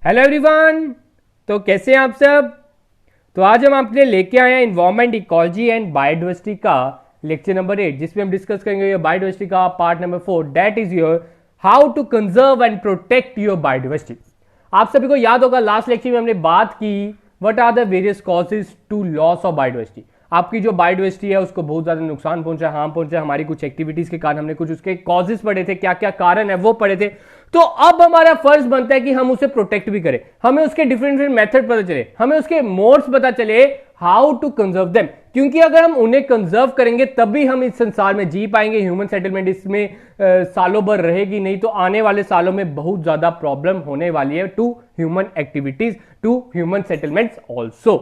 Hello everyone. तो कैसे हैं आप सब। तो आज हम आपके लिए लेके आए हैं इन्वायरमेंट, इकोलॉजी एंड बायोडाइवर्सिटी का लेक्चर नंबर 8, जिसमें हम डिस्कस करेंगे बायोडाइवर्सिटी का part number 4, that is your how to conserve and protect your biodiversity. आप सभी को याद होगा लास्ट लेक्चर में हमने बात की what are the various causes to loss of biodiversity. आपकी जो बायोडाइवर्सिटी है उसको बहुत ज्यादा नुकसान पहुंचा, हार्म पहुंचा हमारी कुछ एक्टिविटीज के कारण। हमने कुछ उसके कॉजेज पढ़े थे, क्या क्या कारण है वो पढ़े थे। तो अब हमारा फर्ज बनता है कि हम उसे प्रोटेक्ट भी करें, हमें उसके डिफरेंट डिफरेंट मेथड पता चले, हमें उसके मोड्स पता चले, हाउ टू कंजर्व देम। क्योंकि अगर हम उन्हें कंजर्व करेंगे तभी हम इस संसार में जी पाएंगे। ह्यूमन सेटलमेंट इसमें सालों भर रहेगी नहीं, तो आने वाले सालों में बहुत ज्यादा प्रॉब्लम होने वाली है to human activities, to human settlements also.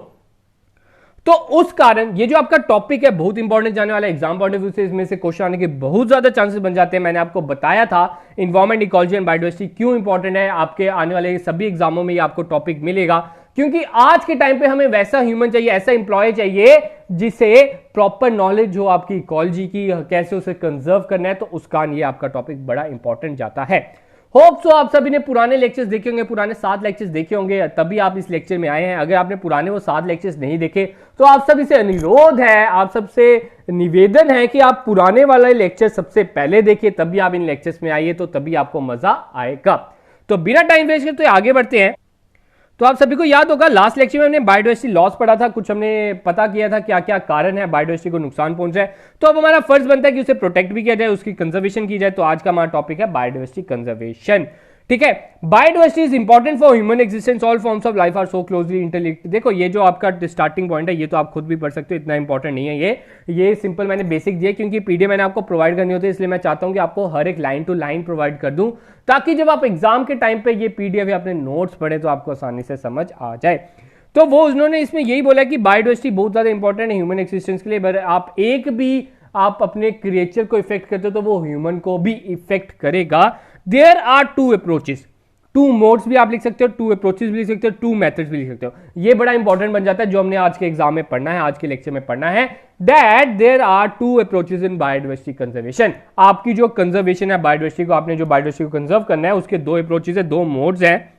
तो उस कारण ये जो आपका टॉपिक है बहुत इंपॉर्टेंट जाने वाला है। एग्जाम पॉइंट ऑफ व्यू से इसमें से क्वेश्चन आने के बहुत ज्यादा चांसेस बन जाते हैं। मैंने आपको बताया था इन्वायरमेंट, इकोलॉजी एंड बायोडाइवर्सिटी क्यों इंपॉर्टेंट है। आपके आने वाले सभी एग्जामों में ये आपको टॉपिक मिलेगा, क्योंकि आज के टाइम पे हमें वैसा ह्यूमन चाहिए, ऐसा इंप्लॉय चाहिए जिसे प्रॉपर नॉलेज हो आपकी इकोलॉजी की, कैसे उसे कंजर्व करना है। तो उस कारण ये आपका टॉपिक बड़ा इंपॉर्टेंट जाता है। होप सो आप सभी ने पुराने लेक्चर्स देखे होंगे, पुराने 7 लेक्चर्स देखे होंगे, तभी आप इस लेक्चर में आए हैं। अगर आपने पुराने वो 7 लेक्चर्स नहीं देखे तो आप सभी से अनुरोध है, आप सबसे निवेदन है कि आप पुराने वाले लेक्चर सबसे पहले देखिए, तभी आप इन लेक्चर्स में आइए, तो तभी आपको मजा आएगा। तो बिना टाइम वेस्ट करते आगे बढ़ते हैं। तो आप सभी को याद होगा लास्ट लेक्चर में हमने बायोडाइवर्सिटी लॉस पढ़ा था, कुछ हमने पता किया था क्या क्या कारण है बायोडाइवर्सिटी को नुकसान पहुंच जाए। तो अब हमारा फर्ज बनता है कि उसे प्रोटेक्ट भी किया जाए, उसकी कंजर्वेशन की जाए। तो आज का हमारा टॉपिक है बायोडाइवर्सिटी कंजर्वेशन। ठीक है, biodiversity is important for human existence, all forms of life are so closely interlinked. देखो ये जो आपका स्टार्टिंग पॉइंट है ये तो आप खुद भी पढ़ सकते हो, इतना इंपॉर्टेंट नहीं है ये सिंपल मैंने बेसिक दिया, क्योंकि पीडीएफ मैंने आपको प्रोवाइड करनी होती है, इसलिए मैं चाहता हूं कि आपको हर एक लाइन टू लाइन प्रोवाइड कर दूं, ताकि जब आप एग्जाम के टाइम पे ये पीडीएफ या अपने नोट्स पढ़े तो आपको आसानी से समझ आ जाए। तो वो उन्होंने इसमें यही बोला कि बायोडाइवर्सिटी बहुत ज्यादा इंपॉर्टेंट है ह्यूमन एक्सिस्टेंस के लिए। पर आप एक भी आप अपने क्रिएचर को इफेक्ट करते हो तो वो ह्यूमन को भी इफेक्ट करेगा। देयर आर 2 अप्रोचेस, 2 मोड्स भी आप लिख सकते हो, 2 अप्रोचेस भी लिख सकते हो, 2 मेथड्स भी लिख सकते हो। ये बड़ा इंपॉर्टेंट बन जाता है जो हमने आज के एग्जाम में पढ़ना है, आज के लेक्चर में पढ़ना है, that there are 2 approaches in biodiversity conservation. आपकी जो कंजर्वेशन है बायोडाइवर्सिटी को, आपने जो बायोडाइवर्सिटी को कंजर्व करना है, उसके 2 अप्रोचेस है, 2 मोड्स हैं।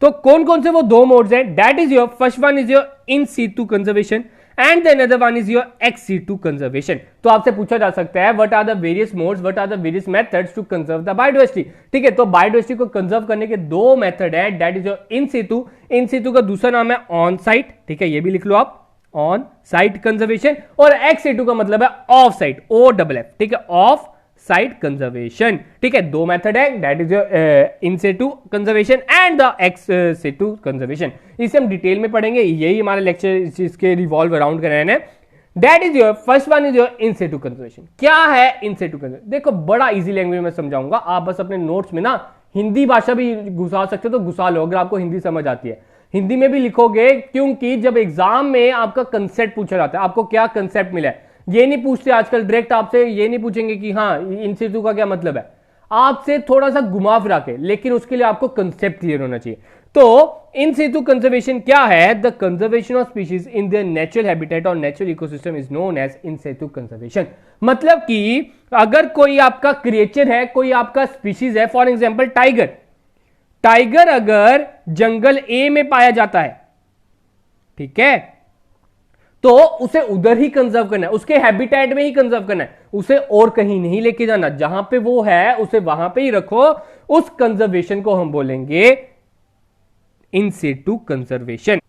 तो कौन कौन से वो 2 मोड्स हैं? That is your first one is your in situ conservation and the another one is your ex situ conservation. तो आपसे पूछा जा सकता है what are the various modes, what are the various methods to conserve the biodiversity. ठीक है, तो biodiversity को कंजर्व करने के 2 मेथड है, that is your in situ. In situ का दूसरा नाम है ऑन साइट। ठीक है, ये भी लिख लो आप, ऑन साइट कंजर्वेशन। और एक्स सीटू का मतलब है ऑफ साइट, OFF। ठीक है, ऑफ साइट कंजर्वेशन। ठीक है, 2 मेथड है, that is in situ conservation and the ex situ conservation. इसे हम डिटेल में पढ़ेंगे, यही हमारा लेक्चर इसके रिवॉल्व अराउंड कर रहे हैं। That is your first one is your in situ conservation. क्या है इन सिटू कंजर्वेशन? देखो बड़ा इजी लैंग्वेज में समझाऊंगा, आप बस अपने नोट्स में ना हिंदी भाषा भी घुसा सकते हो तो घुसा लो, अगर आपको हिंदी समझ आती है हिंदी में भी लिखोगे, क्योंकि जब एग्जाम में आपका कंसेप्ट पूछा जाता है, आपको क्या कंसेप्ट मिला है ये नहीं पूछते आजकल डायरेक्ट, आपसे ये नहीं पूछेंगे कि हाँ इन सिटू का क्या मतलब है, आपसे थोड़ा सा घुमा फिरा के, लेकिन उसके लिए आपको कंसेप्ट क्लियर होना चाहिए। तो इन सिटू कंजर्वेशन क्या है? The conservation of species in their natural habitat और natural ecosystem is known as in situ conservation. मतलब कि अगर कोई आपका क्रिएचर है, कोई आपका स्पीशीज है, फॉर एग्जाम्पल टाइगर, टाइगर अगर जंगल ए में पाया जाता है, ठीक है, तो उसे उधर ही कंजर्व करना है, उसके हैबिटेट में ही कंजर्व करना है, उसे और कहीं नहीं लेके जाना, जहां पे वो है उसे वहां पे ही रखो। उस कंजर्वेशन को हम बोलेंगे इन सिटू कंजर्वेशन।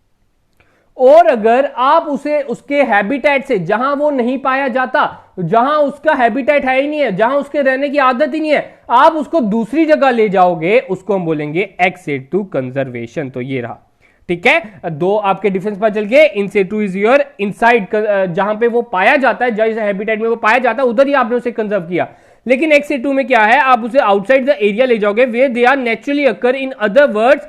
और अगर आप उसे उसके हैबिटेट से, जहां वो नहीं पाया जाता, जहां उसका हैबिटेट है ही नहीं है, जहां उसके रहने की आदत ही नहीं है, आप उसको दूसरी जगह ले जाओगे, उसको हम बोलेंगे एक्स सिटू कंजर्वेशन। तो ये रहा, ठीक है, 2 आपके डिफरेंस पता चल गए। इन सिटू इज योर इनसाइड, जहां पे वो पाया जाता है, जिस हैबिटेट में वो पाया जाता है उधर ही आपने उसे कंजर्व किया। लेकिन एक्स सिटू में क्या है, आप उसे आउटसाइड द एरिया ले जाओगे where they are naturally occur, in other words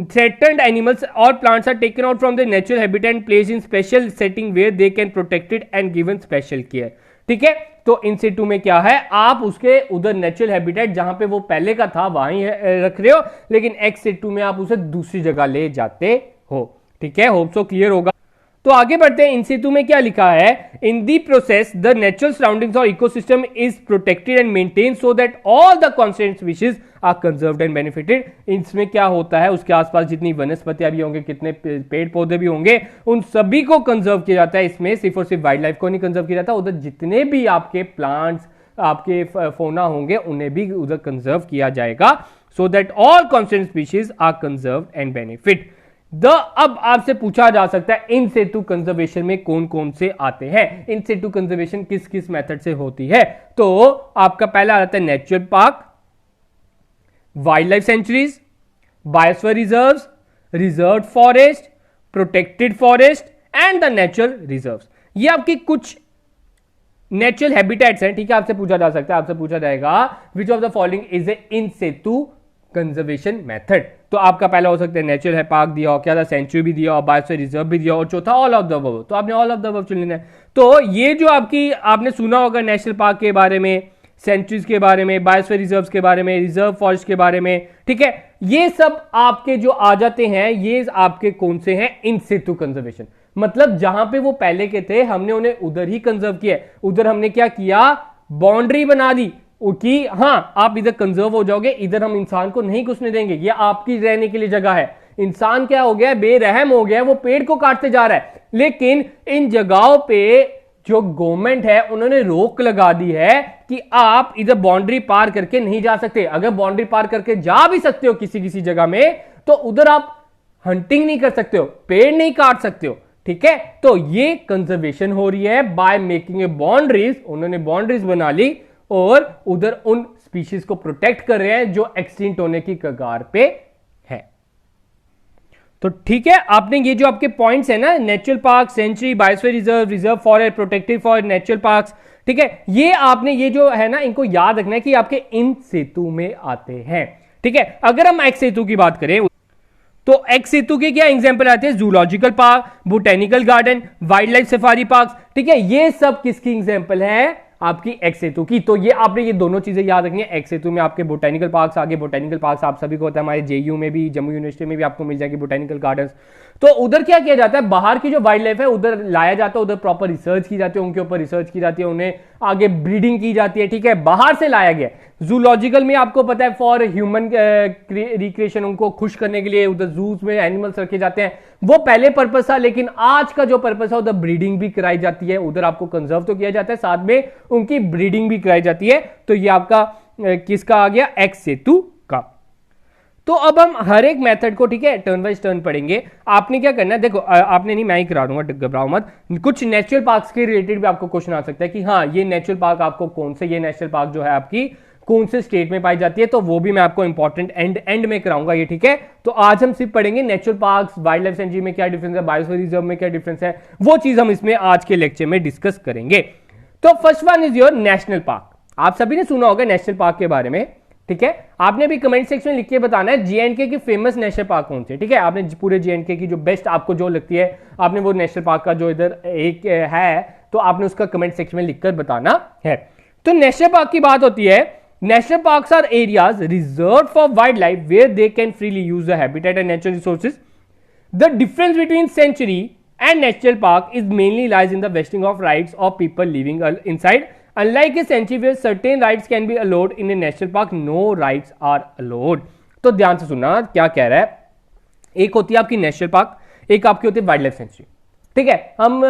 threatened animals or plants are taken out from their natural habitat and placed in special setting where they can protected and given special care। ठीक है, तो इन सिटू में क्या है, आप उसके उधर natural habitat जहां पे वो पहले का था वहीं रख रहे हो, लेकिन एक्स सिटू में आप उसे दूसरी जगह ले जाते हो। ठीक है, होप सो क्लियर होगा। तो आगे बढ़ते हैं। इन सितु में क्या लिखा है, in the process the natural surroundings और ecosystem is protected and maintain so that all the constituent species are conserved and benefited. इसमें क्या होता है, उसके आसपास जितनी वनस्पतियां भी होंगे, कितने पेड़ पौधे भी होंगे, उन सभी को कंजर्व किया जाता है। इसमें सिर्फ और सिर्फ वाइल्ड लाइफ को नहीं कंजर्व किया जाता, उधर जितने भी आपके प्लांट्स, आपके फोना होंगे, उन्हें भी उधर कंजर्व किया जाएगा, so that all constituent species are conserved and benefit. अब आपसे पूछा जा सकता है इन सितु कंजर्वेशन में कौन कौन से आते हैं, इन सितु कंजर्वेशन किस किस मेथड से होती है। तो आपका पहला आता है natural park, wild life sanctuaries, biosphere reserves, reserve forest, protected forest and the natural reserves. ये आपकी कुछ नेचुरल हैबिटेट्स हैं, ठीक है। आपसे पूछा जा सकता है, आपसे पूछा जाएगा which of the following is a in situ conservation method. तो आपका पहला हो सकता है नेचुरल है पार्क दिया हो, क्या था सेंचुरी भी दिया हो, बायोस्फीयर रिजर्व भी दिया हो, और चौथा ऑल ऑफ द अबव। तो आपने ऑल ऑफ द अबव चुन लेना है। तो ये जो आपकी आपने सुना होगा नेशनल पार्क के बारे में, सेंचुरीज के बारे में, बायोस्फीयर रिजर्व्स के बारे में, रिजर्व फॉरेस्ट के बारे में, ठीक है, ये सब आपके जो आ जाते हैं, ये आपके कौन से हैं, इन सितु कंजर्वेशन। मतलब जहां पे वो पहले के थे, हमने उन्हें उधर ही कंजर्व किया, उधर हमने क्या किया, बाउंड्री बना दी कि हाँ आप इधर कंजर्व हो जाओगे, इधर हम इंसान को नहीं घुसने देंगे, ये आपकी रहने के लिए जगह है। इंसान क्या हो गया, बेरहम हो गया, वो पेड़ को काटते जा रहा है। लेकिन इन जगहों पे जो गवर्नमेंट है उन्होंने रोक लगा दी है कि आप इधर बाउंड्री पार करके नहीं जा सकते। अगर बाउंड्री पार करके जा भी सकते हो किसी किसी जगह में, तो उधर आप हंटिंग नहीं कर सकते हो, पेड़ नहीं काट सकते हो, ठीक है। तो ये कंजर्वेशन हो रही है बाय मेकिंग ए बाउंड्रीज। उन्होंने बाउंड्रीज बना ली और उधर उन स्पीशीज को प्रोटेक्ट कर रहे हैं जो एक्सटिंक्ट होने की कगार पे है। तो ठीक है, आपने ये जो आपके पॉइंट्स है ना, natural park, sanctuary, biosphere reserve, reserve forest, protected forest, natural parks, ठीक है, ये आपने ये जो है ना, इनको याद रखना है कि आपके इन सितु में आते हैं, ठीक है। अगर हम एक्स सितु की बात करें तो एक्स सितु के क्या एग्जांपल आते हैं, zoological park, botanical garden, wild life safari park, ठीक है। ये सब किसकी एग्जांपल है, आपकी एक्स सेतु की। तो ये आपने ये दोनों चीजें याद रखनी है। एक्स सेतु में आपके बोटेनिकल पार्क्स आगे, बोटेनिकल पार्क्स आप सभी को होता है, हमारे जेयू में भी, जम्मू यूनिवर्सिटी में भी आपको मिल जाएगी बोटेनिकल गार्डन्स। तो उधर क्या किया जाता है, बाहर की जो वाइल्ड लाइफ है उधर लाया जाता है, उधर प्रॉपर रिसर्च की जाती है, उनके ऊपर रिसर्च की जाती है, उन्हें आगे ब्रीडिंग की जाती है, ठीक है, बाहर से लाया गया। जूलॉजिकल में आपको पता है फॉर ह्यूमन रिक्रिएशन, उनको खुश करने के लिए उधर जूस में एनिमल्स रखे जाते हैं, वो पहले पर्पस था। लेकिन आज का जो पर्पस है उधर ब्रीडिंग भी कराई जाती है, उधर आपको कंजर्व तो किया जाता है, साथ में उनकी ब्रीडिंग भी कराई जाती है। तो ये आपका किसका आ गया, एक्स सेतु का। तो अब हम हर एक मेथड को, ठीक है, टर्न वाइज टर्न पढ़ेंगे। आपने क्या करना है, देखो आपने नहीं, मैं ही करा दूंगा, घबराओ मत। कुछ नेचुरल पार्क्स के रिलेटेड भी आपको क्वेश्चन आ सकता है कि हाँ ये नेचुरल पार्क आपको कौन से, ये नेशनल पार्क जो है आपकी कौन से स्टेट में पाई जाती है, तो वो भी मैं आपको इंपॉर्टेंट एंड में कराऊंगा ये, ठीक है। तो आज हम सिर्फ पढ़ेंगे natural parks, wild life sanctuary में क्या डिफरेंस है, बायोस्फीयर रिजर्व में क्या डिफरेंस है, वो चीज हम इसमें आज के लेक्चर में डिस्कस करेंगे। तो first one is your national park. आप सभी ने सुना होगा नेशनल पार्क के बारे में, ठीक है। आपने भी कमेंट सेक्शन में लिख के बताना है जे&के की फेमस नेशनल पार्क कौन से, ठीक है। आपने पूरे जे&के की जो बेस्ट आपको जो लगती है, आपने वो नेशनल पार्क का जो इधर एक है, तो आपने उसका कमेंट सेक्शन में लिखकर बताना है। तो नेशनल पार्क की बात होती है, national parks are areas reserved for wild life where they can freely use the habitat and natural resources. The difference between sanctuary and national park is mainly lies in the vesting of rights of people living inside. Unlike a sanctuary where certain rights can be allowed in a national park, no rights are allowed. तो ध्यान से सुनना क्या कह रहा है। एक होती है आपकी नेशनल पार्क, एक आपकी होती है वाइल्ड लाइफ सेंचुरी, ठीक है। हम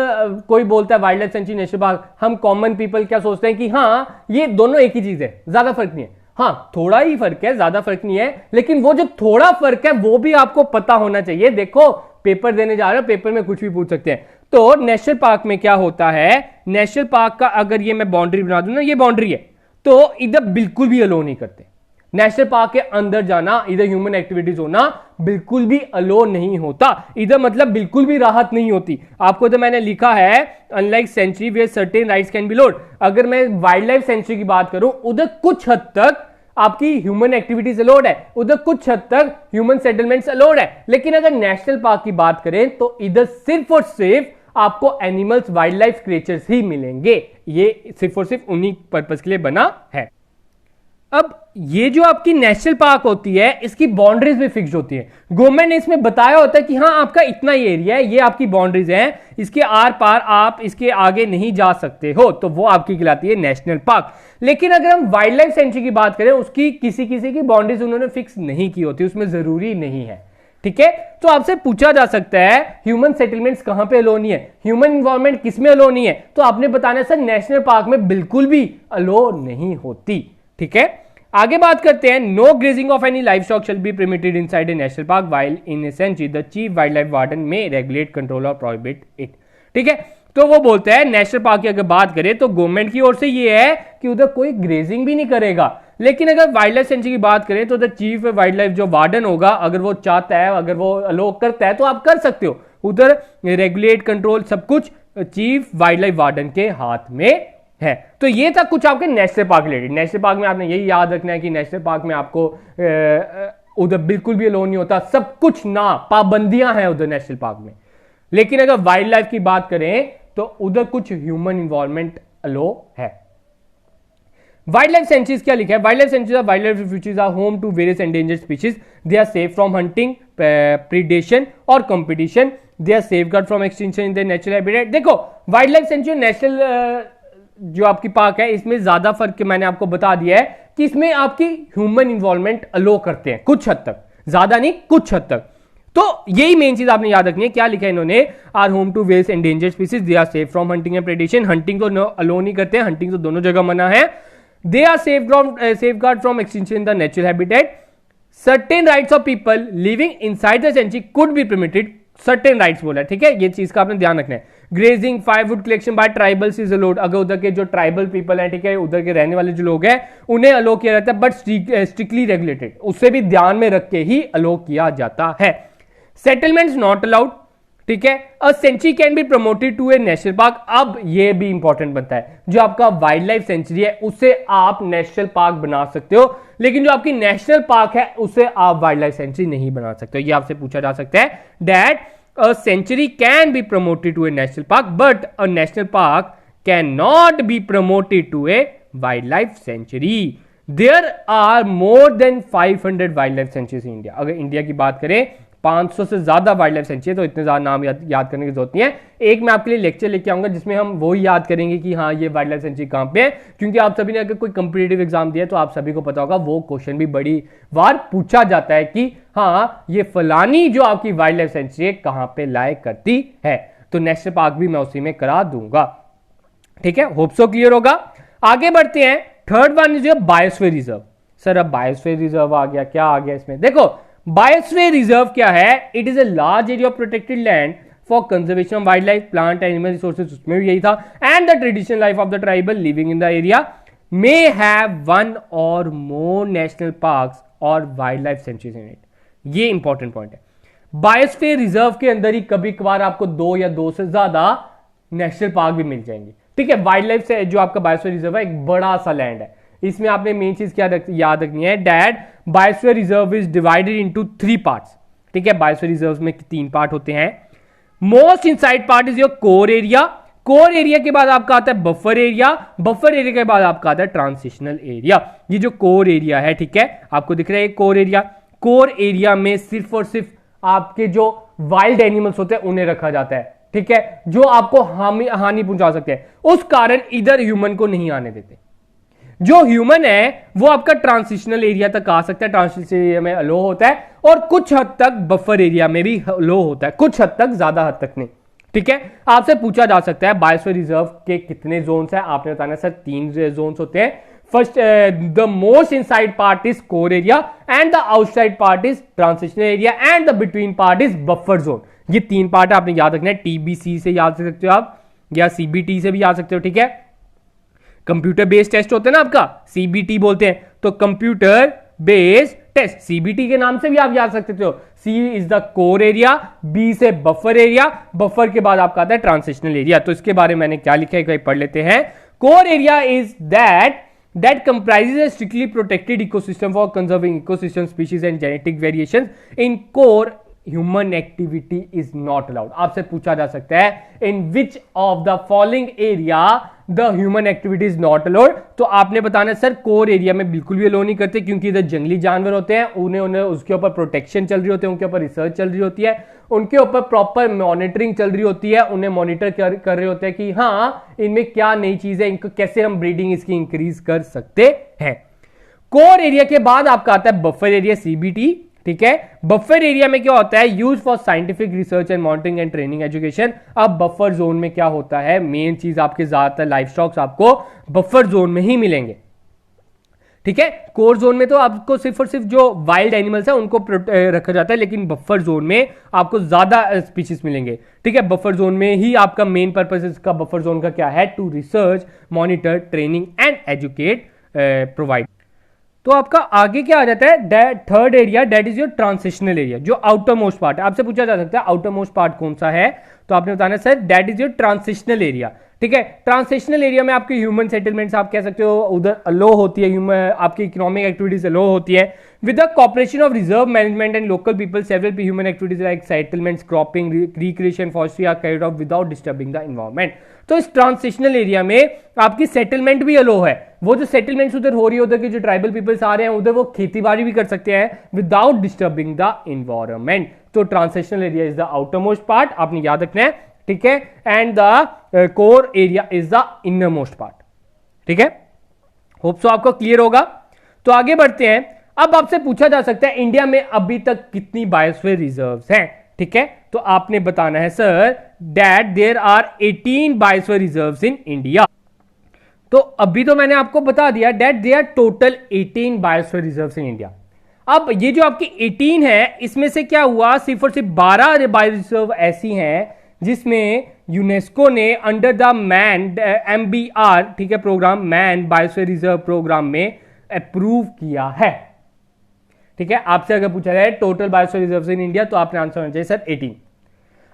कोई बोलता है wildlife sanctuary, national park, हम कॉमन पीपल क्या सोचते हैं कि हाँ ये दोनों एक ही चीज है, ज्यादा फर्क नहीं है। हाँ थोड़ा ही फर्क है, ज्यादा फर्क नहीं है, लेकिन वो जो थोड़ा फर्क है वो भी आपको पता होना चाहिए। देखो पेपर देने जा रहे हो, पेपर में कुछ भी पूछ सकते हैं। तो नेशनल पार्क में क्या होता है, नेशनल पार्क का अगर ये मैं बाउंड्री बना दूं ना, ये बाउंड्री है, तो इधर बिल्कुल भी अलो नहीं करते। नेशनल पार्क के अंदर जाना, इधर ह्यूमन एक्टिविटीज होना बिल्कुल भी अलो नहीं होता। इधर मतलब बिल्कुल भी राहत नहीं होती आपको। तो मैंने लिखा है unlike sanctuary where certain rights can be allowed. अगर मैं वाइल्ड लाइफ सेंचुरी की बात करूं, उधर कुछ हद तक आपकी ह्यूमन एक्टिविटीज अलाउड है, उधर कुछ हद तक ह्यूमन सेटलमेंट्स अलाउड है। लेकिन अगर नेशनल पार्क की बात करें तो इधर सिर्फ और सिर्फ आपको एनिमल्स, वाइल्ड लाइफ क्रिएचर्स ही मिलेंगे। ये सिर्फ और सिर्फ उन्हीं पर्पस के लिए बना है। अब ये जो आपकी नेशनल पार्क होती है इसकी बाउंड्रीज भी फिक्स होती है। गवर्नमेंट ने इसमें बताया होता है कि हाँ आपका इतना ही एरिया है, ये आपकी बाउंड्रीज हैं, इसके आर पार आप इसके आगे नहीं जा सकते हो, तो वो आपकी कहलाती है नेशनल पार्क। लेकिन अगर हम वाइल्ड लाइफ सेंचुरी की बात करें, उसकी किसी किसी की बाउंड्रीज उन्होंने फिक्स नहीं की होती, उसमें जरूरी नहीं है। ठीक है, तो आपसे पूछा जा सकता है ह्यूमन सेटलमेंट्स कहां पे अलो नहीं है, ह्यूमन इन्वॉल्वमेंट किसमें अलो नहीं है, तो आपने बताना सर नेशनल पार्क में बिल्कुल भी अलो नहीं होती। ठीक है, आगे बात करते हैं। No grazing of any life stock shall be permitted inside a national park while in a sanctuary the chief wild life warden may regulate control और प्रोहिबिट इट। ठीक है, तो वो बोलता है नेशनल पार्क की अगर बात करें तो गवर्नमेंट की ओर से ये है कि उधर कोई ग्रेजिंग भी नहीं करेगा, लेकिन अगर वाइल्ड लाइफ सेंचुरी की बात करें तो द चीफ वाइल्ड लाइफ जो वार्डन होगा, अगर वो चाहता है, अगर वो अलो करता है तो आप कर सकते हो, उधर रेगुलेट कंट्रोल सब कुछ चीफ वाइल्ड लाइफ वार्डन के हाथ में है। तो ये था कुछ आपके national park related. National park में आपने यही याद रखना है कि नेशनल पार्क में आपको उधर बिल्कुल भी अलो नहीं होता, सब कुछ ना, पाबंदियां हैं उधर नेशनल पार्क में। लेकिन अगर वाइल्ड लाइफ की बात करें तो उधर कुछ ह्यूमन इन्वॉल्वमेंट अलो है। वाइल्ड लाइफ सेंचुरीज क्या लिखा है? Wildlife sanctuaries wildlife refugees are home to various endangered species, they are safe from hunting, predation और competition, they are safeguard from extinction in their natural habitat. देखो wildlife sanctuary national जो आपकी park है इसमें ज्यादा फर्क मैंने आपको बता दिया है कि इसमें आपकी ह्यूमन इन्वॉल्वमेंट अलो करते हैं कुछ हद तक, ज्यादा नहीं कुछ हद तक। तो यही मेन चीज आपने याद रखनी है। क्या लिखा है इन्होंने? Are home to various endangered species, they are safe from hunting and predation. Hunting तो अलो नहीं करते हैं, हंटिंग तो दोनों जगह मना है। They are safeguard from extinction in the natural habitat. Certain rights of people living inside the sanctuary could be permitted, certain rights बोला है। ठीक है, ये चीज का आपने ध्यान रखना है। Grazing, firewood collection bye tribals is allowed, अगर उधर के जो ट्राइबल पीपल हैं, ठीक है, उधर के रहने वाले जो लोग हैं उन्हें अलो किया जाता है, बट स्ट्रिक्टली रेगुलेटेड, उससे भी ध्यान में रख के ही अलो किया जाता है। Settlements not allowed. ठीक है, a sanctuary can be promoted to a national park. अब ये भी इंपॉर्टेंट बनता है, जो आपका वाइल्ड लाइफ सेंचुरी है उसे आप नेशनल पार्क बना सकते हो, लेकिन जो आपकी नेशनल पार्क है उसे आप वाइल्ड लाइफ सेंचुरी नहीं बना सकते हो। ये आपसे पूछा जा सकता है that a sanctuary can be promoted to a national park, but a national park cannot be promoted to a wildlife sanctuary. There are more than 500 wildlife sanctuaries in India. अगर इंडिया की बात करें 500 से ज्यादा वाइल्ड लाइफ सेंचुरी है, तो इतने ज्यादा नाम याद करने की जरूरत नहीं है। एक मैं आपके लिए लेक्चर लेके आऊंगा जिसमें हम वो ही याद करेंगे कि हाँ ये वाइल्ड लाइफ सेंचुरी कहां पे है, क्योंकि आप सभी ने अगर कोई कंपिटिटिव एग्जाम दिया तो आप सभी को पता होगा वो क्वेश्चन भी बड़ी बार पूछा जाता है कि हाँ ये फलानी जो आपकी वाइल्ड लाइफ सेंचुरी है कहां पे लाया करती है। तो नेशनल पार्क भी मैं उसी में करा दूंगा। ठीक है, होप सो क्लियर होगा। आगे बढ़ते हैं। Third one is biosphere reserve. Sir अब बायोस्फीयर रिजर्व आ गया, क्या आ गया इसमें? देखो बायोस्फीयर रिजर्व क्या है? It is a large area of protected land for conservation of wild life, plant animal resources, उसमें भी यही था, and the traditional life of the tribal living in the area may have one और मोर national parks और wild life sanctuaries in it. ये important point है। Biosphere reserve के अंदर ही कभी कभार आपको 2 या 2 से ज्यादा नेशनल पार्क भी मिल जाएंगे। ठीक है, वाइल्ड लाइफ से जो आपका बायोस्फीयर रिजर्व है एक बड़ा सा लैंड है। इसमें आपने मेन चीज क्या याद रखनी है that biosphere reserve is divided into 3 parts. ठीक है, बायोस्फीयर रिजर्व में 3 पार्ट होते हैं। Most inside part is your core area, core area के बाद आपका आता है बफर एरिया, बफर एरिया के बाद आपका आता है ट्रांजिशनल एरिया। ये जो कोर एरिया है, ठीक है, आपको दिख रहा है कोर एरिया। कोर एरिया में सिर्फ और सिर्फ आपके जो वाइल्ड एनिमल्स होते हैं उन्हें रखा जाता है। ठीक है, जो आपको हानि पहुंचा सकते हैं, उस कारण इधर ह्यूमन को नहीं आने देते। जो ह्यूमन है वो आपका ट्रांजिशनल एरिया तक आ सकता है, ट्रांजिशनल एरिया में अलो होता है, और कुछ हद तक बफर एरिया में भी अलो होता है, कुछ हद तक, ज्यादा हद तक नहीं। ठीक है, आपसे पूछा जा सकता है बायोस्फीयर रिजर्व के कितने जोन्स हैं? आपने बताना सर 3 जोन्स होते हैं। First, the most inside part is core area and the outside part is transitional area and the between part is buffer zone. ये 3 पार्ट आपने याद रखना है। टीबीसी से याद सकते हो आप, या सीबीटी से भी याद सकते हो। ठीक है, कंप्यूटर बेस्ड टेस्ट होते हैं ना आपका, सीबीटी बोलते हैं, तो कंप्यूटर बेस्ड टेस्ट, सीबीटी के नाम से भी आप याद सकते हो। C is the core area, B से बफर एरिया, बफर के बाद आपका आता है ट्रांजिशनल एरिया। तो इसके बारे में मैंने क्या लिखा है पढ़ लेते हैं। Core area is that comprises a strictly protected ecosystem for conserving ecosystem species and genetic variations in core human activity is not allowed। आपसे पूछा जा सकता है in which of the following area the human activity is not allowed. तो आपने बताना sir core area में बिल्कुल भी अलाउ नहीं करते, क्योंकि इधर जंगली जानवर होते हैं, उन्हें उसके ऊपर प्रोटेक्शन चल रही होती है, उनके ऊपर रिसर्च चल रही होती है, उनके ऊपर प्रॉपर मॉनिटरिंग चल रही होती है, उन्हें मॉनिटर कर रहे होते हैं कि हाँ इनमें क्या नई चीज है, इनको कैसे हम ब्रीडिंग इसकी इंक्रीज कर सकते हैं। कोर एरिया के बाद आपका आता है बफर एरिया, सीबीटी। ठीक है, बफर एरिया में क्या होता है, use for scientific research and monitoring and training education. अब बफर जोन में क्या होता है, मेन चीज आपके ज्यादातर लाइफ स्टॉक्स आपको बफर जोन में ही मिलेंगे। ठीक है, कोर जोन में तो आपको सिर्फ और सिर्फ जो वाइल्ड एनिमल्स है उनको रखा जाता है, लेकिन बफर जोन में आपको ज्यादा स्पीशीज मिलेंगे। ठीक है, बफर जोन में ही आपका मेन पर्पस इसका बफर जोन का क्या है, to research, monitor, training and educate provide. तो आपका आगे क्या आ जाता है, third area, that is your transitional area, जो आउटर मोस्ट पार्ट है। आपसे पूछा जा सकता है आउटर मोस्ट पार्ट कौन सा है, तो आपने बताना sir that is your transitional area. ठीक है, ट्रांसिशनल एरिया में आपके ह्यूमन सेटलमेंट्स आप कह सकते हो उधर अलो होती है, ह्यूमन आपकी इकोनॉमिक एक्टिविटीज अलो होती है with the cooperation of reserve management and local people. Several human activities like settlements, cropping, recreation, forestry are carried out without disturbing the environment. तो इस ट्रांसिशनल एरिया में आपकी सेटलमेंट भी अलो है, वो जो सेटलमेंट्स उधर हो रही है, उधर के जो ट्राइबल पीपल्स आ रहे हैं उधर वो खेती बाड़ी भी कर सकते हैं विदाउट डिस्टर्बिंग द एनवायरनमेंट। तो transitional area is the outer most part, आपने याद रखना है। ठीक है, and the core area is the inner most part. ठीक है, होप सो आपको क्लियर होगा। तो आगे बढ़ते हैं। अब आपसे पूछा जा सकता है इंडिया में अभी तक कितनी बायोस्फीयर रिजर्व्स हैं। ठीक है, तो आपने बताना है sir that there are 18 biosphere reserves in India. तो अभी तो मैंने आपको बता दिया that they are total 18 biosphere reserves in India. अब ये जो आपकी 18 है, इसमें से क्या हुआ, सिर्फ और सिर्फ 12 बायो रिजर्व ऐसी हैं जिसमें यूनेस्को ने अंडर द मैन MBR, ठीक है, program, man biosphere reserve program में अप्रूव किया है। ठीक है, आपसे अगर पूछा जाए total biosphere reserves in India, तो आपने आंसर होना चाहिए सर 18।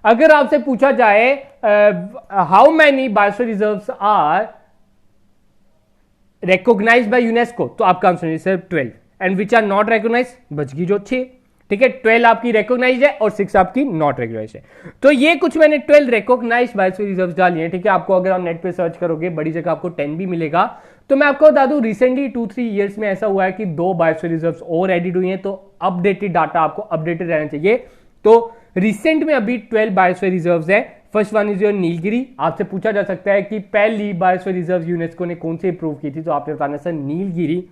अगर आपसे पूछा जाए how many biosphere reserves are recognized by UNESCO, तो आपका आंसर है sir 12, and which are not recognize, बच गई जो 6। ठीक है, 12 आपकी रिकॉग्नाइज है और 6 आपकी नॉट रिकॉग्नाइज है। तो ये कुछ मैंने 12 रिकॉग्नाइज बायोस्फीयर रिजर्व्स डाली है। ठीक है, आपको अगर आप नेट पे सर्च करोगे बड़ी जगह आपको 10 भी मिलेगा। तो मैं आपको बता दूं रिसेंटली 2-3 ईयर्स में ऐसा हुआ है कि 2 बायोस्फीयर रिजर्व्स और एडिड हुई हैं, तो अपडेटेड डाटा आपको अपडेटेड रहना चाहिए। तो रिसेंट में अभी 12 बायोस्फीयर रिजर्व्स है। First one is your Nilgiri. आपसे पूछा जा सकता है कि पहली बायोस्फीयर रिजर्व यूनेस्को ने कौन से अप्रूव की थी, तो आपने बताना सर नीलगिरी।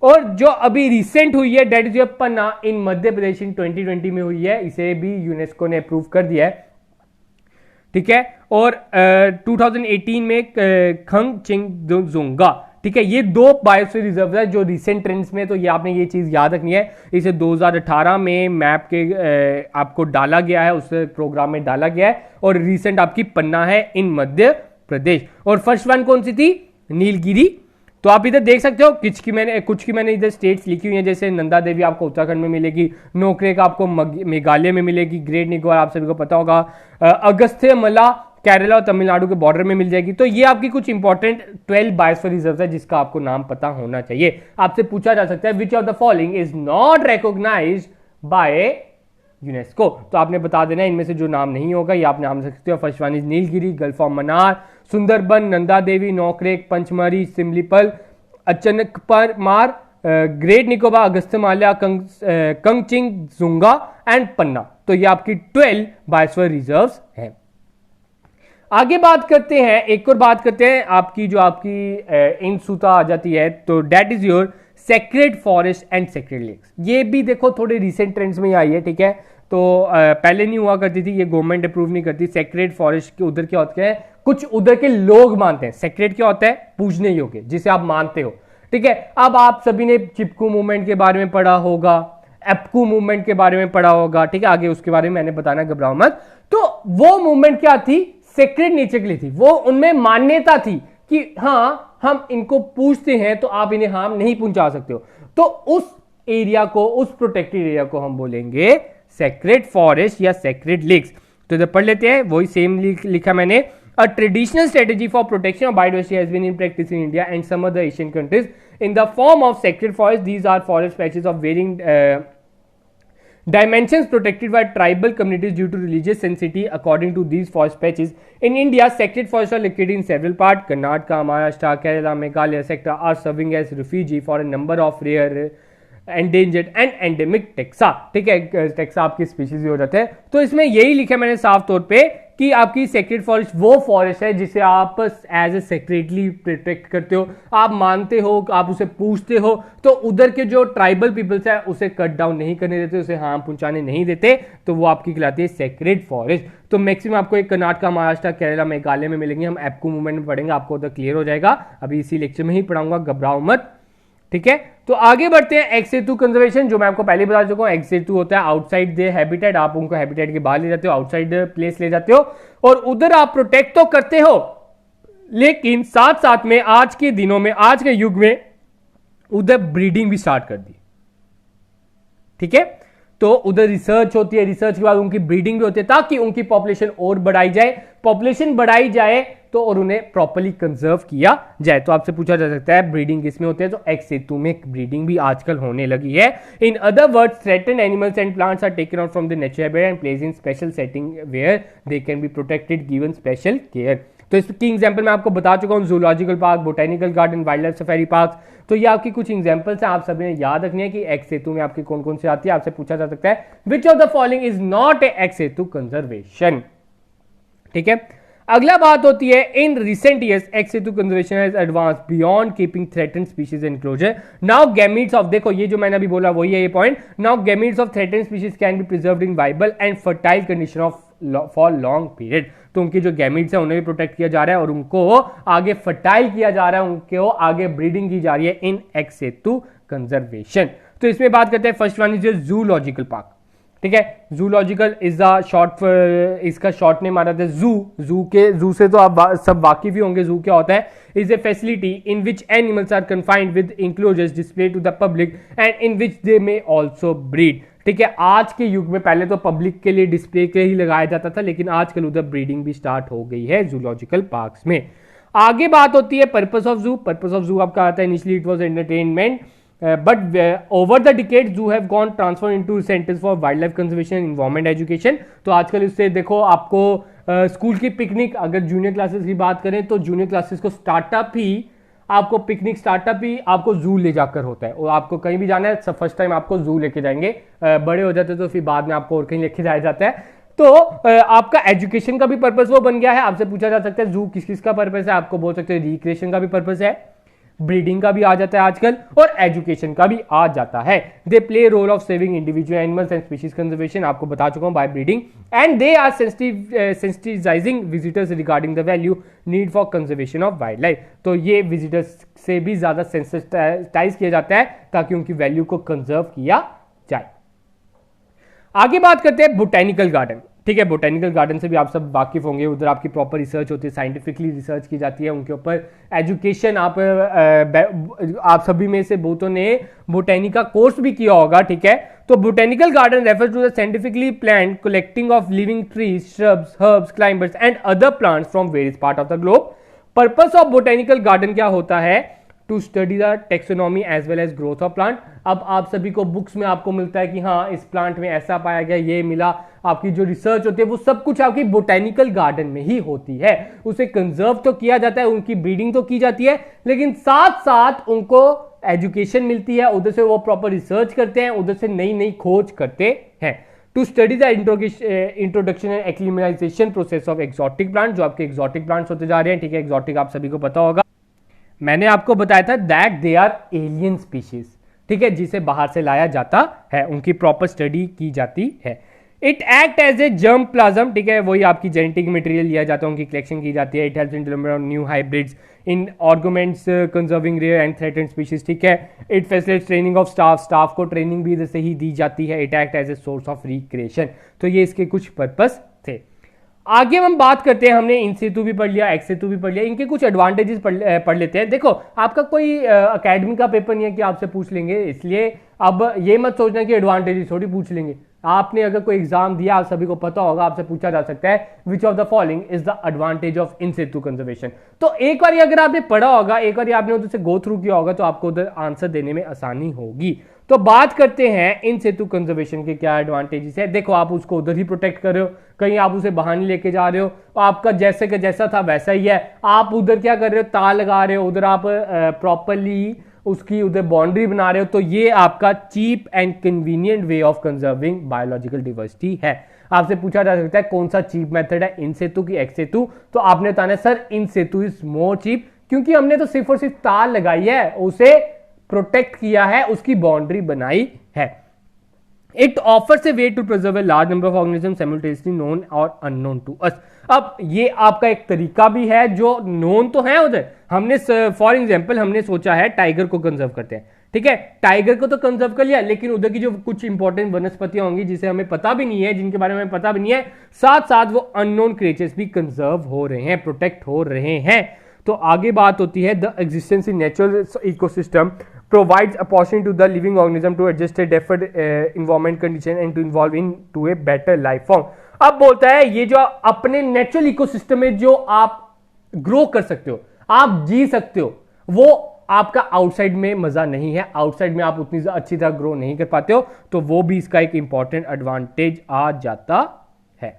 और जो अभी रिसेंट हुई है दैट इज योर पन्ना इन मध्य प्रदेश इन 2020 में हुई है, इसे भी यूनेस्को ने अप्रूव कर दिया है। ठीक है, और 2018 में खंगचिंगजुंगा। ठीक है, ये 2 बायोस्फीयर रिजर्व है जो रिसेंट ट्रेंड्स में, तो ये आपने ये चीज याद रखनी है। इसे 2018 में मैप के आपको डाला गया है, उस प्रोग्राम में डाला गया है, और रिसेंट आपकी पन्ना है इन मध्य प्रदेश। और फर्स्ट वन कौन सी थी, नीलगिरी। तो आप इधर देख सकते हो कुछ की मैंने इधर स्टेट्स लिखी हुई हैं, जैसे नंदा देवी आपको उत्तराखंड में मिलेगी, नोकरेक आपको मेघालय में मिलेगी, ग्रेट निकोबार आप सभी को पता होगा, अगस्थ्यमला केरला और तमिलनाडु के बॉर्डर में मिल जाएगी। तो ये आपकी कुछ इंपॉर्टेंट 12 बायोस्फीयर रिजर्व है जिसका आपको नाम पता होना चाहिए। आपसे पूछा जा सकता है which of the following is not recognized by UNESCO, तो आपने बता देना इनमें से जो नाम नहीं होगा, ये आप नाम सकते हो। First one is Nilgiri, Gulf of Mannar, Sundarban, Nanda Devi, Nokrek, Pachmarhi, Simlipal, Achanakmar, Great Nicobar, Agasthyamala, Kangchenjunga and Panna. तो ये आपकी 12 बायोस्फीयर रिजर्व्स हैं। आगे बात करते हैं, एक और बात करते हैं आपकी जो आपकी इंसुता आ जाती है, तो that is your sacred forest and sacred lakes. ये भी देखो थोड़े रिसेंट ट्रेंड्स में आई है। ठीक है, तो पहले नहीं हुआ करती थी, ये गवर्नमेंट अप्रूव नहीं करती। सेक्रेड फॉरेस्ट के उधर क्या होते हैं, कुछ उधर के लोग मानते हैं। सेक्रेड क्या होता है, पूजने योग्य, जिसे आप मानते हो। ठीक है, अब आप सभी ने चिपकू मूवमेंट के बारे में पढ़ा होगा, एप्कू मूवमेंट के बारे में पढ़ा होगा। ठीक है, आगे उसके बारे में मैंने बताना, घबराओ मत। तो वो मूवमेंट क्या थी, सेक्रेड नेचर के लिए थी। वो उनमें मान्यता थी कि हाँ हम इनको पूछते हैं तो आप इन्हें हार्म नहीं पहुंचा सकते हो। तो उस एरिया को, उस प्रोटेक्टेड एरिया को हम बोलेंगे सेक्रेड फॉरेस्ट या सेक्रेड लेक्स। तो इधर पढ़ लेते हैं, वही सेम लिखा मैंने। A traditional strategy for protection of biodiversity has been in practice in India and some other Asian countries in the form of sacred forests. These are forest patches of varying Dimensions protected by tribal communities due to religious sensitivity according to these forest patches. In India, sacred forests are located in several parts. Karnataka, Maharashtra, Kerala, Meghalaya, etc. are serving as refuge for a number of rare, endangered and endemic taxa. ठीक है, taxa आपकी species भी हो जाते हैं. तो इसमें यही लिखा मैंने साफ तौर पे कि आपकी सेक्रेड फॉरेस्ट वो फॉरेस्ट है जिसे आप एज ए सेक्रेटली प्रोटेक्ट करते हो, आप मानते हो, आप उसे पूछते हो, तो उधर के जो ट्राइबल पीपल्स है उसे कट डाउन नहीं करने देते, उसे हार्म पहुंचाने नहीं देते, तो वो आपकी कहलाती है सेक्रेड फॉरेस्ट. तो मैक्सिमम आपको एक कर्नाटका, महाराष्ट्र, केरला, मेघालय में मिलेंगे. हम एप्को मूवमेंट में पढ़ेंगे, आपको उधर क्लियर हो जाएगा. अभी इसी लेक्चर में ही पढ़ाऊंगा, घबराओ मत. ठीक है, तो आगे बढ़ते हैं. एक्स सेतु कंजर्वेशन, जो मैं आपको पहले बता चुका हूं, एक्स सेतु होता है आउटसाइड द हैबिटेट. आप उनको हैबिटेट के बाहर ले जाते हो, आउटसाइड प्लेस ले जाते हो, और उधर आप प्रोटेक्ट तो करते हो, लेकिन साथ साथ में आज के दिनों में, आज के युग में उधर ब्रीडिंग भी स्टार्ट कर दी. ठीक है, तो उधर रिसर्च होती है, रिसर्च के बाद उनकी ब्रीडिंग भी होती है ताकि उनकी पॉपुलेशन और बढ़ाई जाए. पॉपुलेशन बढ़ाई जाए तो और उन्हें प्रॉपर्ली कंजर्व किया जाए. तो आपसे पूछा जा सकता है ब्रीडिंग किसमें होती है, तो एक्स सेतु में ब्रीडिंग भी आजकल होने लगी है. In other words, threatened animals and plants are taken out from the nature habitat and placed in special setting where they can be protected, given special care. तो इसकी एग्जांपल मैं आपको बता चुका हूं, zoological park, botanical garden, wild life safari park. तो ये आपकी कुछ एग्जांपल्स हैं, आप सभी ने याद रखनी है कि एक्स सेतु में आपकी कौन कौन सी आती है. आपसे पूछा जा सकता है which of the following is not a x situ conservation. ठीक है, अगला बात होती है in recent years x situ conservation has advance beyond keeping threatened species enclosure. Now gametes of, देखो ये जो मैंने अभी बोला वही है ये point. Now gametes of threatened species can be preserved in viable and fertile condition of for long period. तो उनकी जो गैमीट्स है उन्हें भी प्रोटेक्ट किया जा रहा है और उनको आगे फर्टाइल किया जा रहा है, उनको आगे ब्रीडिंग की जा रही है इन एक्स सेतु कंजर्वेशन. तो इसमें बात करते हैं, first one is zoological park. ठीक है, जूलॉजिकल इज द शॉर्ट, इसका शॉर्ट नेम आ रहा था जू. जू से तो आप सब वाकिफ ही होंगे. जू क्या होता है, is a facility in which animals are confined with enclosures display to the public and in which they may also breed. ठीक है, आज के युग में पहले तो पब्लिक के लिए डिस्प्ले के ही लगाया जाता था, लेकिन आजकल उधर ब्रीडिंग भी स्टार्ट हो गई है जूलॉजिकल पार्क्स में. आगे बात होती है पर्पस ऑफ जू. पर्पस ऑफ जू आपका आता है initially it was entertainment, but over the decades zoo have gone transformed into centers for wildlife conservation and environment education. तो आजकल इससे देखो आपको स्कूल की पिकनिक, अगर जूनियर क्लासेस की बात करें तो जूनियर क्लासेस को स्टार्टअप ही, आपको पिकनिक स्टार्टअप ही आपको जू ले जाकर होता है. और आपको कहीं भी जाना है फर्स्ट टाइम आपको जू लेके जाएंगे, बड़े हो जाते तो फिर बाद में आपको और कहीं लेके जाया जाता है. तो आपका एजुकेशन का भी पर्पस वो बन गया है. आपसे पूछा जा सकता है जू किस किस का पर्पस है, आपको बोल सकते हैं रिक्रिएशन का भी पर्पस है, ब्रीडिंग का भी आ जाता है आजकल, और एजुकेशन का भी आ जाता है. They play role of saving individual animals and species conservation, आपको बता चुका हूं, by breeding. And they are sensitizing visitors regarding the value need for conservation of wild life. तो ये विजिटर्स से भी ज्यादा सेंसिटाइज किया जाता है ताकि उनकी वैल्यू को कंजर्व किया जाए. आगे बात करते हैं बोटेनिकल गार्डन. ठीक है, बोटेनिकल गार्डन से भी आप सब वाकिफ होंगे. उधर आपकी प्रॉपर रिसर्च होती है, साइंटिफिकली रिसर्च की जाती है, उनके ऊपर एजुकेशन. आप सभी में से बहुतों ने बोटेनी का कोर्स भी किया होगा. ठीक है, तो botanical garden refer to the scientifically plant collecting of living trees, shrubs, herbs, climbers and other plants from various part of the globe. Purpose of botanical garden क्या होता है, to study the taxonomy as well as growth of plant. अब आप सभी को books में आपको मिलता है कि हाँ इस प्लांट में ऐसा पाया गया, ये मिला. आपकी जो रिसर्च होती है वो सब कुछ आपकी बोटेनिकल गार्डन में ही होती है. उसे कंजर्व तो किया जाता है, उनकी ब्रीडिंग तो की जाती है, लेकिन साथ साथ उनको एजुकेशन मिलती है. उधर से वो प्रॉपर रिसर्च करते हैं, उधर से नई नई खोज करते हैं. To study the introduction and acclimatization process of exotic plant, जो आपके एक्सोटिक प्लांट्स होते जा रहे हैं. ठीक है, एक्सोटिक आप सभी को पता होगा, मैंने आपको बताया था that they are alien species. ठीक है, जिसे बाहर से लाया जाता है, उनकी प्रॉपर स्टडी की जाती है. It act as a germ plasm. ठीक है, वही आपकी जेनेटिक मटेरियल लिया जाता है, उनकी कलेक्शन की जाती है. It helps in development new hybrids in arguments conserving rare and threatened species. ठीक है, it facilitates training of staff को ट्रेनिंग भी इधर से ही दी जाती है. It act as a source of recreation. तो ये इसके कुछ पर्पस थे. आगे हम बात करते हैं, हमने इन सेतु भी पढ़ लिया, एक्स सेतु भी पढ़ लिया, इनके कुछ एडवांटेजेस पढ़ लेते हैं. देखो आपका कोई अकेडमी का पेपर नहीं है कि आपसे पूछ लेंगे, इसलिए अब ये मत सोचना कि एडवांटेजेस थोड़ी पूछ लेंगे. आपने अगर कोई एग्जाम दिया, आप सभी को पता होगा, आपसे पूछा जा सकता है which of the following is the advantage of in Setu conservation. तो एक बार अगर आपने पढ़ा होगा, एक बार आपने उधर से गो थ्रू किया होगा, तो आपको उधर आंसर देने में आसानी होगी. तो बात करते हैं इन सेतु कंजर्वेशन के क्या एडवांटेजेस है। देखो, आप उसको उधर ही प्रोटेक्ट कर रहे हो, कहीं आप उसे बाहर नहीं लेके जा रहे हो, आपका जैसे का जैसा था वैसा ही है। आप उधर क्या कर रहे हो, तार लगा रहे हो, उधर आप प्रॉपरली उसकी उधर बाउंड्री बना रहे हो। तो ये आपका cheap and convenient way of conserving biological diversity है। आपसे पूछा जा सकता है कौन सा चीप मेथड है, इन सेतु की एक्स सेतु, तो आपने बताना है sir in situ is more cheap, क्योंकि हमने तो सिर्फ और सिर्फ तार लगाई है, उसे प्रोटेक्ट किया है, उसकी बाउंड्री बनाई है। It offers a way to preserve a large number of organism simultaneously known और अननोन टू अस। अब ये आपका एक तरीका भी है, जो नोन तो है उधर, हमने फॉर एग्जांपल हमने सोचा है टाइगर को कंजर्व करते हैं, ठीक है, टाइगर को तो कंजर्व कर लिया, लेकिन उधर की जो कुछ इंपॉर्टेंट वनस्पतियां होंगी जिसे हमें पता भी नहीं है, जिनके बारे में हमें पता भी नहीं है, साथ साथ वो अननोन क्रिएचर्स भी कंजर्व हो रहे हैं, प्रोटेक्ट हो रहे हैं। तो आगे बात होती है the existence in natural ecosystem provides opportunity to the living organism to adjust a different environment condition and to evolve into a better life form। अब बोलता है ये जो अपने नेचुरल इकोसिस्टम में जो आप ग्रो कर सकते हो, आप जी सकते हो, वो आपका आउटसाइड में मजा नहीं है, आउटसाइड में आप उतनी अच्छी तरह ग्रो नहीं कर पाते हो, तो वो भी इसका एक इंपॉर्टेंट एडवांटेज आ जाता है।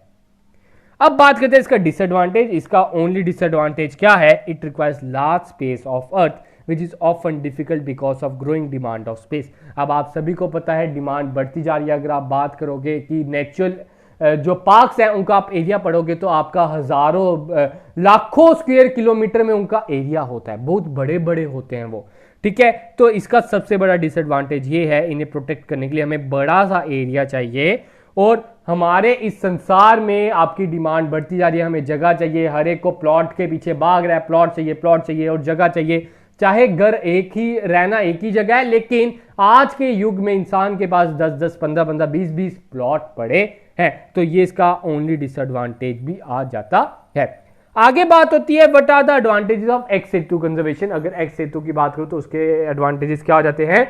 अब बात करते हैं इसका डिसएडवांटेज। इसका ओनली डिसएडवांटेज क्या है, it requires large space of earth which is often difficult because of growing demand of space। अब आप सभी को पता है डिमांड बढ़ती जा रही है। अगर आप बात करोगे कि नेचुरल जो पार्क्स हैं उनका आप एरिया पढ़ोगे तो आपका हजारों लाखों स्क्वायर किलोमीटर में उनका एरिया होता है, बहुत बड़े बड़े होते हैं वो, ठीक है। तो इसका सबसे बड़ा डिसएडवांटेज ये है, इन्हें प्रोटेक्ट करने के लिए हमें बड़ा सा एरिया चाहिए, और हमारे इस संसार में आपकी डिमांड बढ़ती जा रही है, हमें जगह चाहिए, हर एक को प्लॉट के पीछे भाग रहा है, प्लॉट चाहिए और जगह चाहिए। चाहे घर एक ही रहना एक ही जगह है, लेकिन आज के युग में इंसान के पास 10-10, 15-15, 20-20 प्लॉट पड़े हैं, तो ये इसका ओनली डिसएडवांटेज भी आ जाता है। आगे बात होती है what are the advantages of ex situ conservation. अगर एक्स सेतु की बात करूं तो उसके एडवांटेजेस क्या हो जाते हैं।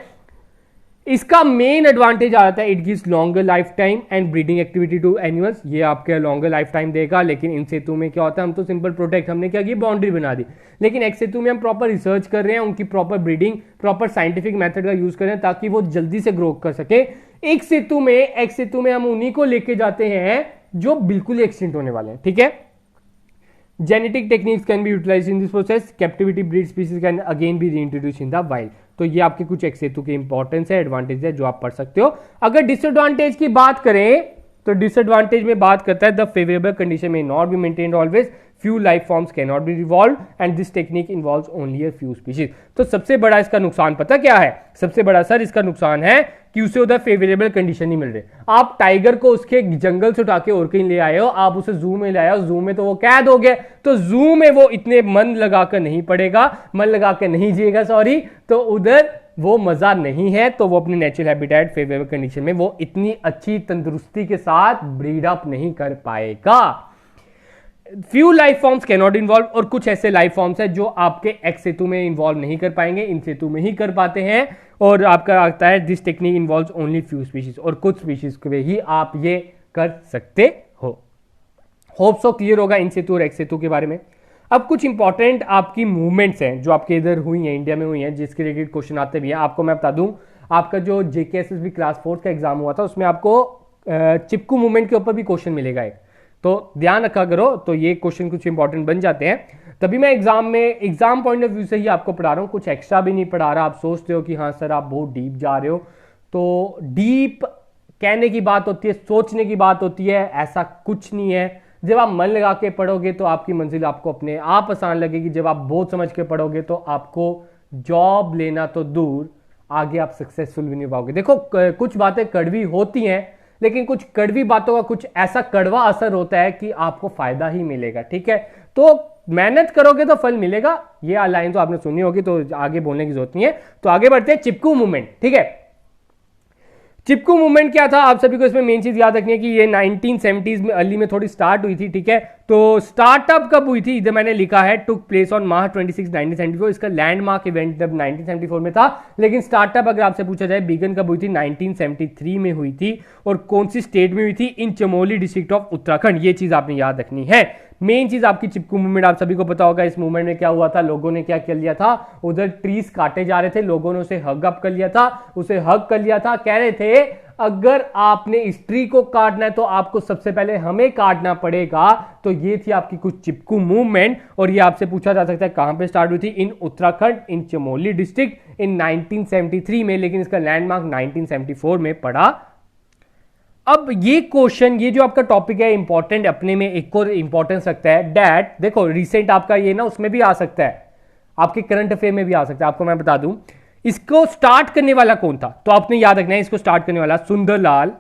इसका मेन एडवांटेज आ जाता है it gives longer life time and breeding activity to animals. ये आपके लॉन्गर लाइफ टाइम देगा, लेकिन इन सेतु में क्या होता है, हम तो सिंपल प्रोटेक्ट, हमने क्या किया, बाउंड्री बना दी, लेकिन एक्स सेतु में हम प्रॉपर रिसर्च कर रहे हैं, उनकी proper breeding, proper scientific method का यूज कर रहे हैं ताकि वो जल्दी से ग्रो कर सके। एक्स सेतु में हम उन्हीं को लेके जाते हैं जो बिल्कुल एक्सटिंक्ट होने वाले हैं, ठीक है। Genetic techniques can be utilized in this process, captivity breed species can again be reintroduced in the wild. तो ये आपके कुछ एक्स सेतु के इंपॉर्टेंस है, एडवांटेज है जो आप पढ़ सकते हो। अगर डिसएडवांटेज की बात करें तो डिसएडवांटेज में बात करता है द फेवरेबल कंडीशन में not be maintained always, few life forms cannot be evolved and this technique involves only a few species। तो सबसे बड़ा इसका नुकसान पता क्या है, सबसे बड़ा सर इसका नुकसान है कि उसे उधर फेवरेबल कंडीशन नहीं मिल रही। आप टाइगर को उसके जंगल से उठा के और कहीं ले आए हो, आप उसे जू में ले आए हो, जू में तो वो कैद हो गया, तो जू में वो इतने मन लगाकर नहीं पड़ेगा, मन लगाकर नहीं जिएगा, सॉरी, तो उधर वो मजा नहीं है, तो वो अपने नेचुरल हैबिटेट फेवरेबल कंडीशन में वो इतनी अच्छी तंदुरुस्ती के साथ ब्रीड अप नहीं कर पाएगा। Few life forms cannot involve, और कुछ ऐसे लाइफ फॉर्म्स है जो आपके एक्स सेतु में इन्वॉल्व नहीं कर पाएंगे, इन सेतु में ही कर पाते हैं। और आपका आता है this technique involves only few species, और कुछ स्पीशीज के ही आप ये कर सकते हो। होप सो क्लियर होगा इन सेतु और एक्स सेतु के बारे में। अब कुछ इंपॉर्टेंट आपकी मूवमेंट्स हैं जो आपके इधर हुई हैं, इंडिया में हुई हैं, जिसके रिलेटेड क्वेश्चन आते भी हैं। आपको मैं बता दूं, आपका जो JKSSB क्लास 4 का एग्जाम हुआ था उसमें आपको चिपकू मूवमेंट के ऊपर भी क्वेश्चन मिलेगा एक, तो ध्यान रखा करो, तो ये क्वेश्चन कुछ इंपॉर्टेंट बन जाते हैं। तभी मैं एग्जाम पॉइंट ऑफ व्यू से ही आपको पढ़ा रहा हूँ, कुछ एक्स्ट्रा भी नहीं पढ़ा रहा। आप सोचते हो कि हाँ सर आप बहुत डीप जा रहे हो, तो डीप कहने की बात होती है, सोचने की बात होती है, ऐसा कुछ नहीं है। जब आप मन लगा के पढ़ोगे तो आपकी मंजिल आपको अपने आप आसान लगेगी। जब आप बहुत समझ के पढ़ोगे तो आपको जॉब लेना तो दूर, आगे आप सक्सेसफुल भी नहीं पाओगे। देखो कुछ बातें कड़वी होती हैं, लेकिन कुछ कड़वी बातों का कुछ ऐसा कड़वा असर होता है कि आपको फायदा ही मिलेगा, ठीक है। तो मेहनत करोगे तो फल मिलेगा, ये लाइन तो आपने सुनी होगी, तो आगे बोलने की जरूरत नहीं है। तो आगे बढ़ते हैं चिपकू मूवमेंट, ठीक है। चिपकू मूवमेंट क्या था, आप सभी को इसमें मेन चीज याद रखनी है कि ये 1970s में अर्ली में थोड़ी स्टार्ट हुई थी, ठीक है। तो स्टार्टअप कब हुई थी, इधर मैंने लिखा है टुक प्लेस ऑन मार्च 26 1974। इसका लैंडमार्क इवेंट जब 1974 में था, लेकिन स्टार्टअप अगर आपसे पूछा जाए बिगन कब हुई थी, 1973 में हुई थी। और कौन सी स्टेट में हुई थी, इन चमोली डिस्ट्रिक्ट ऑफ उत्तराखंड। ये चीज आपने याद रखनी है। मेन चीज आपकी चिपकू मूवमेंट, आप सभी को पता होगा इस मूवमेंट में क्या हुआ था, लोगों ने क्या कर लिया था, उधर ट्रीज काटे जा रहे थे, लोगों ने उसे हग अप कर लिया था, उसे हग कर लिया था, कह रहे थे अगर आपने इस ट्री को काटना है तो आपको सबसे पहले हमें काटना पड़ेगा। तो ये थी आपकी कुछ चिपकू मूवमेंट, और ये आपसे पूछा जा सकता है कहां पे स्टार्ट हुई थी, इन उत्तराखंड, इन चमोली डिस्ट्रिक्ट, इन 1973 में, लेकिन इसका लैंडमार्क 1974 में पड़ा। अब ये क्वेश्चन, ये जो आपका टॉपिक है इंपॉर्टेंट, अपने में एक और इंपॉर्टेंस रखता है डैट, देखो रिसेंट आपका ये ना उसमें भी आ सकता है, आपके करंट अफेयर में भी आ सकता है। आपको मैं बता दूं इसको स्टार्ट करने वाला कौन था, तो आपने याद रखना है इसको स्टार्ट करने वाला सुंदरलाल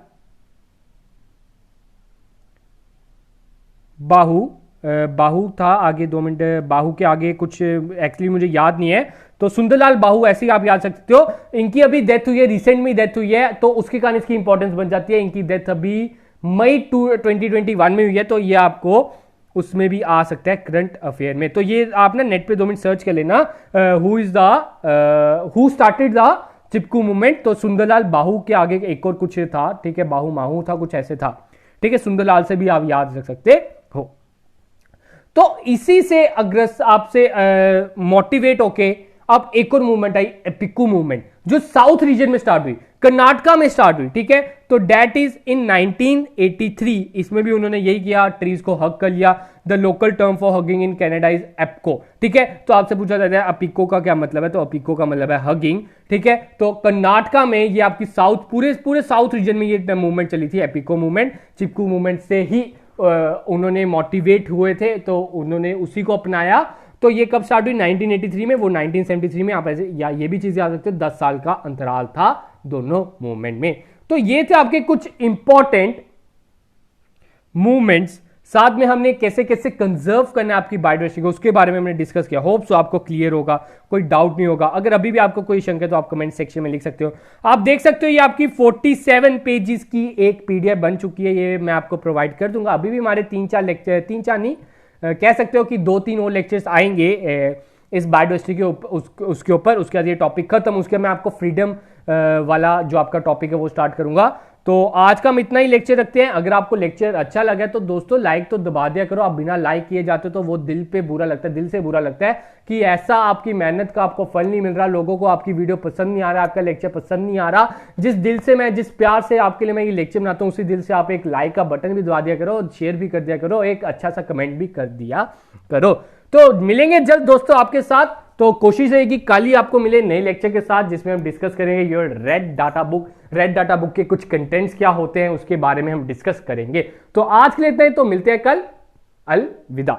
बाहू था। आगे 2 मिनट, बाहू के आगे कुछ एक्चुअली मुझे याद नहीं है, तो सुंदरलाल बाहू ऐसे ही आप याद सकते हो। इनकी अभी डेथ हुई है, रिसेंट में डेथ हुई है, तो उसके कारण इसकी इंपॉर्टेंस बन जाती है। इनकी डेथ अभी मई 2021 में हुई है, तो ये आपको उसमें भी आ सकता है करंट अफेयर में। तो ये आप ना नेट पे 2 मिनट सर्च कर लेना, who started the Chipko movement. तो सुंदरलाल बाहू के आगे एक और कुछ था, ठीक है, बाहू माहू था, कुछ ऐसे था, ठीक है। सुंदरलाल से भी आप याद रख सकते हो। तो इसी से अग्रस्त आपसे मोटिवेट होके अब एक और मूवमेंट आई, एपिकू मूवमेंट, जो साउथ रीजन में स्टार्ट हुई, कर्नाटका में स्टार्ट हुई, ठीक है। तो डेट इज इन 1983। इसमें भी उन्होंने यही किया, ट्रीज को हग कर लिया। The local term for hugging in Kannada is Appiko, ठीक है। तो आपसे पूछा जाता है अपिको का क्या मतलब है, तो अपिको का मतलब है हगिंग, ठीक है। तो कर्नाटका में ये आपकी साउथ, पूरे साउथ रीजन में ये मूवमेंट चली थी, एपिको मूवमेंट। चिपकू मूवमेंट से ही उन्होंने मोटिवेट हुए थे, तो उन्होंने उसी को अपनाया। तो ये कब स्टार्ट हुई, 1983 में, वो 1973 में। आप ऐसे या ये भी चीज याद रखते हो, 10 साल का अंतराल था दोनों मूवमेंट में। तो ये थे आपके कुछ इंपॉर्टेंट मूवमेंट्स। साथ में हमने कैसे कैसे कंजर्व करना है आपकी बायोडायवर्सिटी को, उसके बारे में हमने डिस्कस किया। होप सो आपको क्लियर होगा, कोई डाउट नहीं होगा। अगर अभी भी आपको कोई शंका है तो आप कमेंट सेक्शन में लिख सकते हो। आप देख सकते हो ये आपकी 47 पेजेस की एक पीडीएफ बन चुकी है, ये मैं आपको प्रोवाइड कर दूंगा। अभी भी हमारे 3-4 लेक्चर, 3-4 नहीं, कह सकते हो कि 2-3 और लेक्चर्स आएंगे इस बायोडायवर्सिटी के उसके ऊपर। उसके बाद ये टॉपिक खत्म, उसके मैं आपको फ्रीडम वाला जो आपका टॉपिक है वो स्टार्ट करूंगा। तो आज का हम इतना ही लेक्चर रखते हैं। अगर आपको लेक्चर अच्छा लगा तो दोस्तों लाइक तो दबा दिया करो। आप बिना लाइक किए जाते हो तो वो दिल पे बुरा लगता है, दिल से बुरा लगता है कि ऐसा आपकी मेहनत का आपको फल नहीं मिल रहा, लोगों को आपकी वीडियो पसंद नहीं आ रहा, आपका लेक्चर पसंद नहीं आ रहा। जिस दिल से मैं, जिस प्यार से आपके लिए मैं ये लेक्चर बनाता हूं, उसी दिल से आप एक लाइक का बटन भी दबा दिया करो, शेयर भी कर दिया करो, एक अच्छा सा कमेंट भी कर दिया करो। तो मिलेंगे जल्द दोस्तों आपके साथ। तो कोशिश रहेगी कल ही आपको मिले नए लेक्चर के साथ, जिसमें हम डिस्कस करेंगे your red data book. Red data book के कुछ कंटेंट्स क्या होते हैं उसके बारे में हम डिस्कस करेंगे। तो आज के लिए इतना ही, तो मिलते हैं कल। अलविदा।